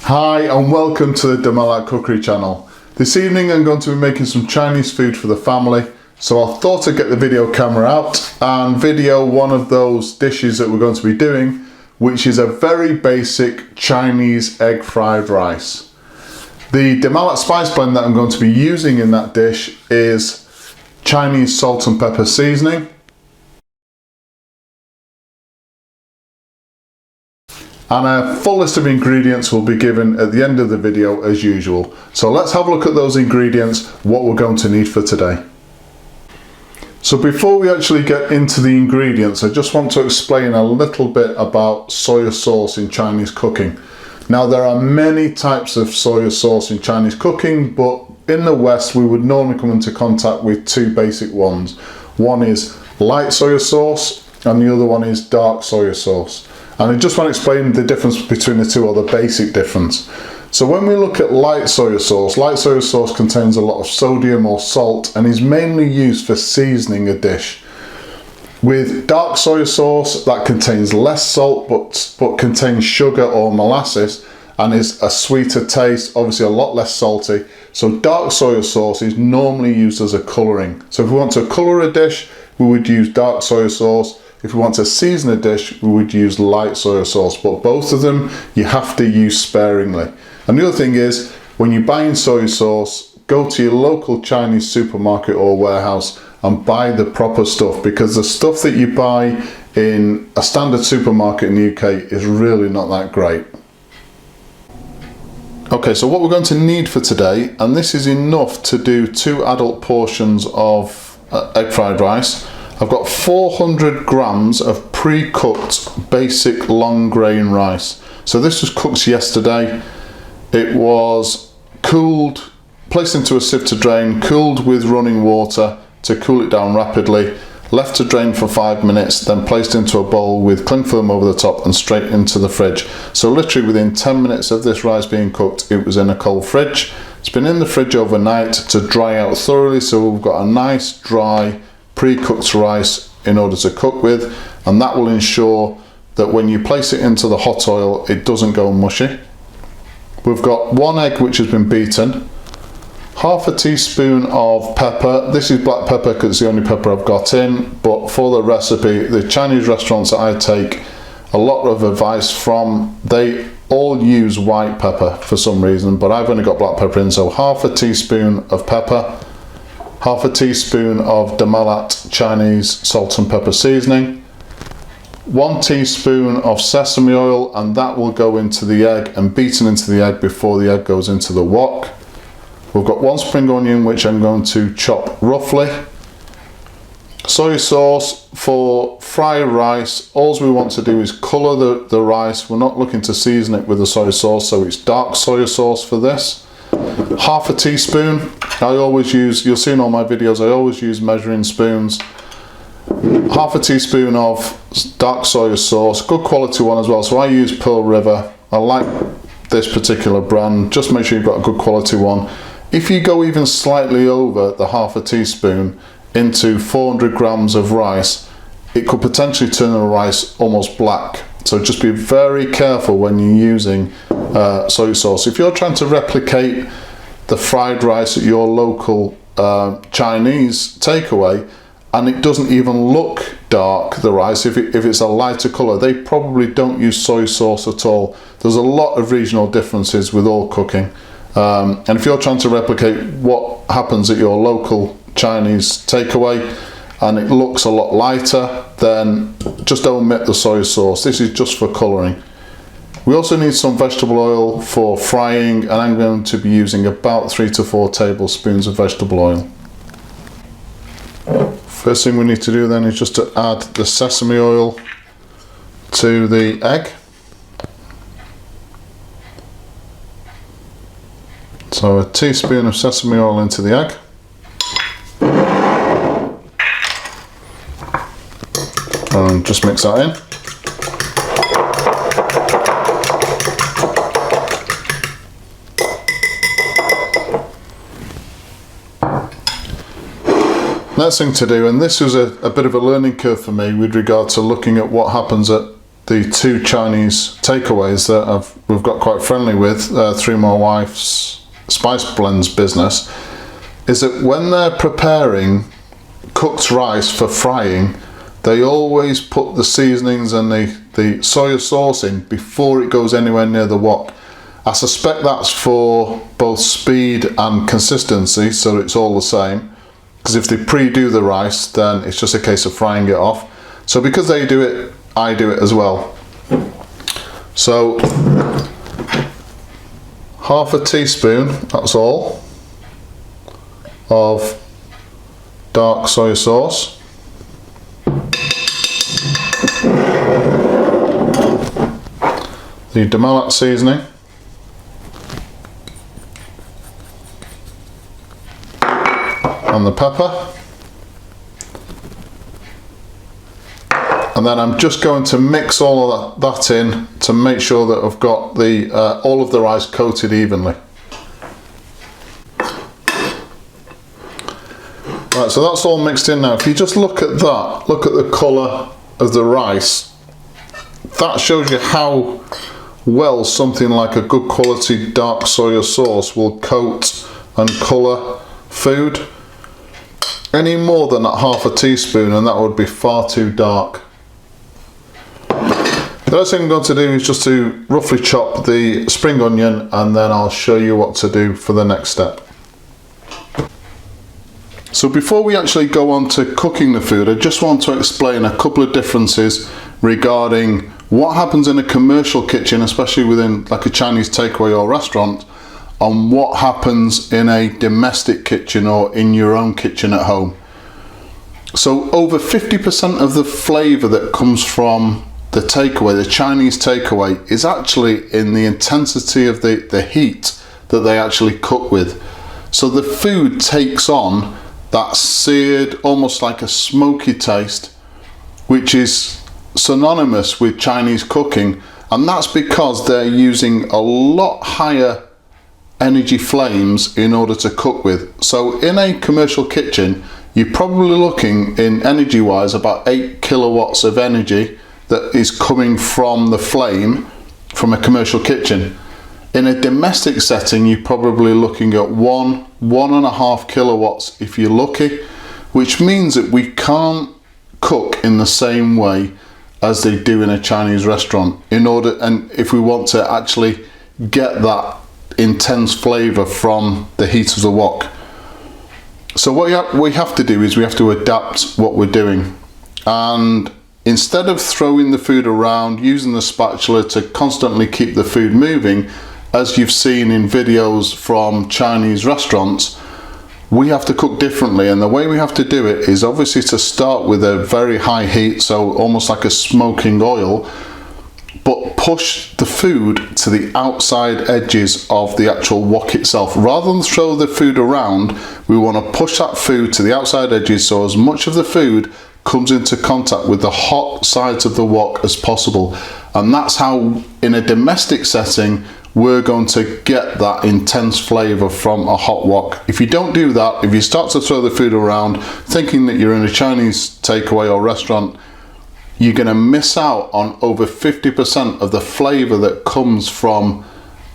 Hi and welcome to the Malat cookery channel. This evening I'm going to be making some Chinese food for the family, so I thought I'd get the video camera out and video one of those dishes that we're going to be doing, which is a very basic Chinese egg fried rice. The Malat spice blend that I'm going to be using in that dish is Chinese salt and pepper seasoning, and a full list of ingredients will be given at the end of the video as usual. So let's have a look at those ingredients, what we're going to need for today. So before we actually get into the ingredients, I just want to explain a little bit about soy sauce in Chinese cooking. Now there are many types of soy sauce in Chinese cooking, but in the West we would normally come into contact with two basic ones. One is light soy sauce and the other one is dark soy sauce. And I just want to explain the difference between the two, or the basic difference. So when we look at light soy sauce contains a lot of sodium or salt and is mainly used for seasoning a dish. With dark soy sauce, that contains less salt but contains sugar or molasses and is a sweeter taste, obviously a lot less salty. So dark soy sauce is normally used as a colouring. So if we want to colour a dish, we would use dark soy sauce. If we want to season a dish, we would use light soy sauce, but both of them you have to use sparingly. And the other thing is, when you're buying soy sauce, go to your local Chinese supermarket or warehouse and buy the proper stuff, because the stuff that you buy in a standard supermarket in the UK is really not that great. Okay, so what we're going to need for today, and this is enough to do 2 adult portions of egg fried rice. I've got 400 grams of pre-cooked basic long grain rice. So this was cooked yesterday. It was cooled, placed into a sieve to drain, cooled with running water to cool it down rapidly, left to drain for 5 minutes, then placed into a bowl with cling film over the top and straight into the fridge. So literally within 10 minutes of this rice being cooked, it was in a cold fridge. It's been in the fridge overnight to dry out thoroughly, so we've got a nice dry pre-cooked rice in order to cook with, and that will ensure that when you place it into the hot oil it doesn't go mushy. We've got 1 egg which has been beaten, half a teaspoon of pepper. This is black pepper because it's the only pepper I've got in, but for the recipe, the Chinese restaurants that I take a lot of advice from, they all use white pepper for some reason, but I've only got black pepper in. So half a teaspoon of pepper, half a teaspoon of Malat Chinese salt and pepper seasoning, 1 teaspoon of sesame oil, and that will go into the egg and beaten into the egg before the egg goes into the wok. We've got 1 spring onion which I'm going to chop roughly. Soy sauce for fried rice, all we want to do is colour the rice. We're not looking to season it with the soy sauce, so it's dark soy sauce for this. Half a teaspoon. I always use, you'll see in all my videos, I always use measuring spoons. Half a teaspoon of dark soy sauce, good quality one as well. So I use Pearl River. I like this particular brand. Just make sure you've got a good quality one. If you go even slightly over the half a teaspoon into 400 grams of rice, it could potentially turn the rice almost black. So just be very careful when you're using soy sauce. If you're trying to replicate the fried rice at your local Chinese takeaway and it doesn't even look dark, the rice, if it's a lighter colour, they probably don't use soy sauce at all. There's a lot of regional differences with all cooking. And if you're trying to replicate what happens at your local Chinese takeaway and it looks a lot lighter, then just omit the soy sauce. This is just for colouring. We also need some vegetable oil for frying, and I'm going to be using about 3 to 4 tablespoons of vegetable oil. First thing we need to do then is just to add the sesame oil to the egg. So a teaspoon of sesame oil into the egg. And just mix that in. Next thing to do, and this was a bit of a learning curve for me with regard to looking at what happens at the two Chinese takeaways that we've got quite friendly with through my wife's spice blends business, is that when they're preparing cooked rice for frying, they always put the seasonings and the soy sauce in before it goes anywhere near the wok. I suspect that's for both speed and consistency, so it's all the same. Because if they pre-do the rice, then it's just a case of frying it off. So because they do it, I do it as well. So half a teaspoon, that's all, of dark soy sauce. The Malat seasoning. And the pepper. And then I'm just going to mix all of that in to make sure that I've got the all of the rice coated evenly. Right, so that's all mixed in now. If you just look at that, look at the colour of the rice, that shows you how well something like a good quality dark soy sauce will coat and colour food. Any more than that half a teaspoon and that would be far too dark. The next thing I'm going to do is just to roughly chop the spring onion, and then I'll show you what to do for the next step. So before we actually go on to cooking the food, I just want to explain a couple of differences regarding what happens in a commercial kitchen, especially within like a Chinese takeaway or restaurant, on what happens in a domestic kitchen or in your own kitchen at home. So over 50% of the flavour that comes from the takeaway, the Chinese takeaway, is actually in the intensity of the heat that they actually cook with. So the food takes on that seared, almost like a smoky taste, which is synonymous with Chinese cooking, and that's because they're using a lot higher energy flames in order to cook with. So in a commercial kitchen, you're probably looking, in energy wise, about 8 kilowatts of energy that is coming from the flame from a commercial kitchen. In a domestic setting, you're probably looking at 1.5 kilowatts if you're lucky, which means that we can't cook in the same way as they do in a Chinese restaurant and if we want to actually get that intense flavour from the heat of the wok. So what we have to do is we have to adapt what we're doing, and instead of throwing the food around, using the spatula to constantly keep the food moving, as you've seen in videos from Chinese restaurants, we have to cook differently. And the way we have to do it is obviously to start with a very high heat, so almost like a smoking oil, but push the food to the outside edges of the actual wok itself. Rather than throw the food around, we want to push that food to the outside edges so as much of the food comes into contact with the hot sides of the wok as possible. And that's how, in a domestic setting, we're going to get that intense flavour from a hot wok. If you don't do that, if you start to throw the food around thinking that you're in a Chinese takeaway or restaurant, you're going to miss out on over 50% of the flavour that comes from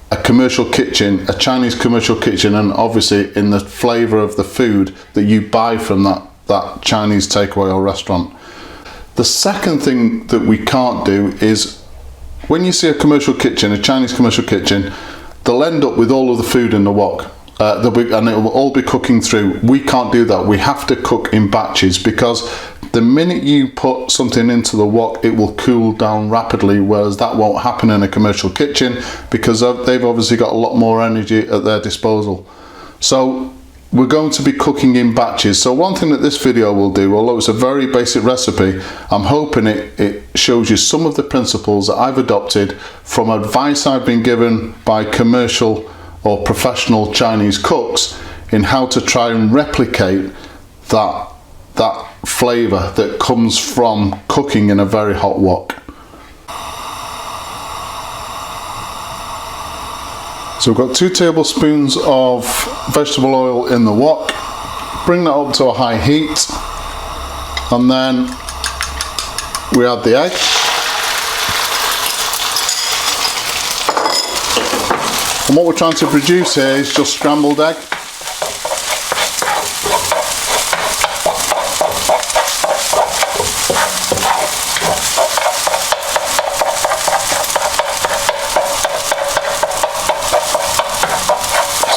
a commercial kitchen, a Chinese commercial kitchen, and obviously in the flavour of the food that you buy from that Chinese takeaway or restaurant. The second thing that we can't do is, when you see a commercial kitchen, a Chinese commercial kitchen, they'll end up with all of the food in the wok. And it will all be cooking through. We can't do that. We have to cook in batches, because the minute you put something into the wok, it will cool down rapidly, whereas that won't happen in a commercial kitchen because they've obviously got a lot more energy at their disposal. So we're going to be cooking in batches. So one thing that this video will do, although it's a very basic recipe, I'm hoping it shows you some of the principles that I've adopted from advice I've been given by commercial or professional Chinese cooks in how to try and replicate that flavour that comes from cooking in a very hot wok. So we've got 2 tablespoons of vegetable oil in the wok. Bring that up to a high heat, and then we add the egg. And what we're trying to produce here is just scrambled egg.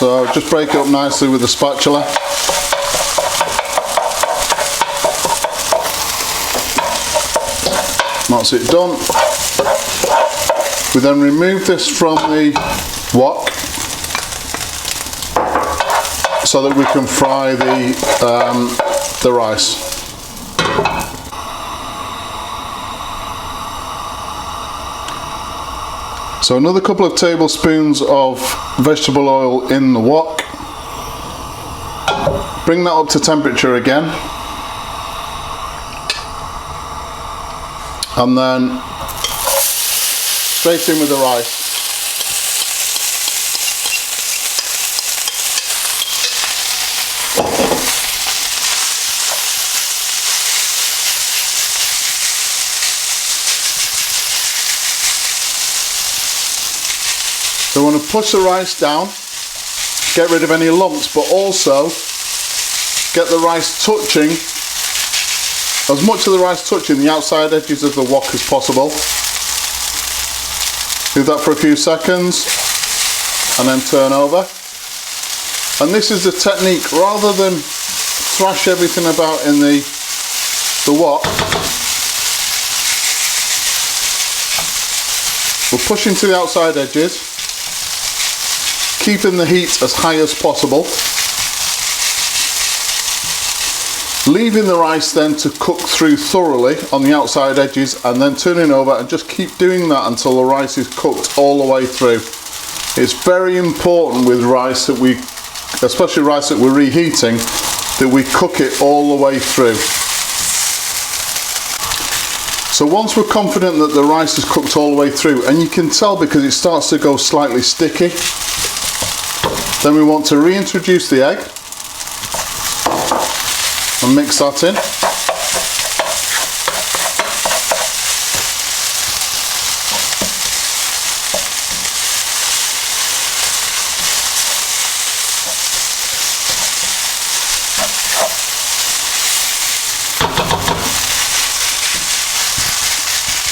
So just break it up nicely with a spatula. That's it done. We then remove this from the wok so that we can fry the rice. So another couple of tablespoons of vegetable oil in the wok. Bring that up to temperature again. And then straight in with the rice. So we want to push the rice down, get rid of any lumps, but also get the rice touching, as much of the rice touching the outside edges of the wok as possible. Do that for a few seconds and then turn over. And this is the technique, rather than thrash everything about in the wok, we're pushing to the outside edges, keeping the heat as high as possible, leaving the rice then to cook through thoroughly on the outside edges, and then turning over and just keep doing that until the rice is cooked all the way through. It's very important with rice that we, especially rice that we're reheating, that we cook it all the way through. So once we're confident that the rice is cooked all the way through, and you can tell because it starts to go slightly sticky, then we want to reintroduce the egg and mix that in.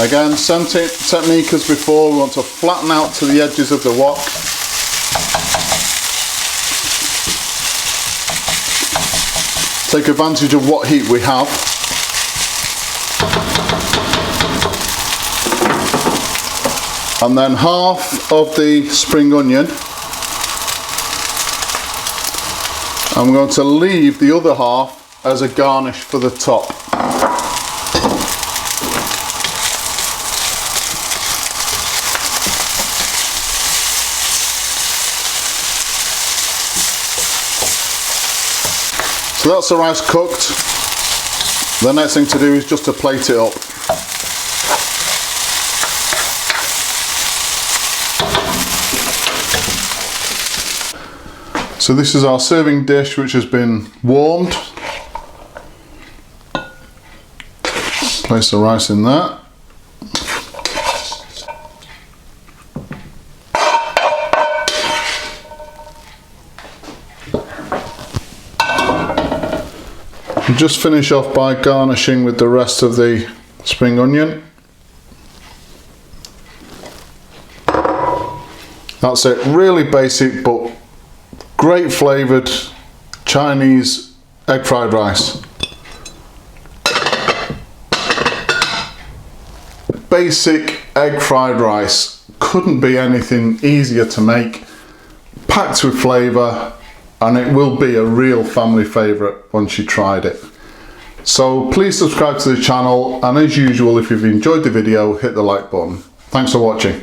Again, same technique as before. We want to flatten out to the edges of the wok. Take advantage of what heat we have. And then half of the spring onion. I'm going to leave the other half as a garnish for the top. So that's the rice cooked. The next thing to do is just to plate it up. So this is our serving dish, which has been warmed. Place the rice in there. And just finish off by garnishing with the rest of the spring onion. That's it, really basic but great flavoured Chinese egg fried rice. Basic egg fried rice, couldn't be anything easier to make, packed with flavour, and it will be a real family favourite once you tried it. So please subscribe to the channel, and as usual, if you've enjoyed the video, hit the like button. Thanks for watching.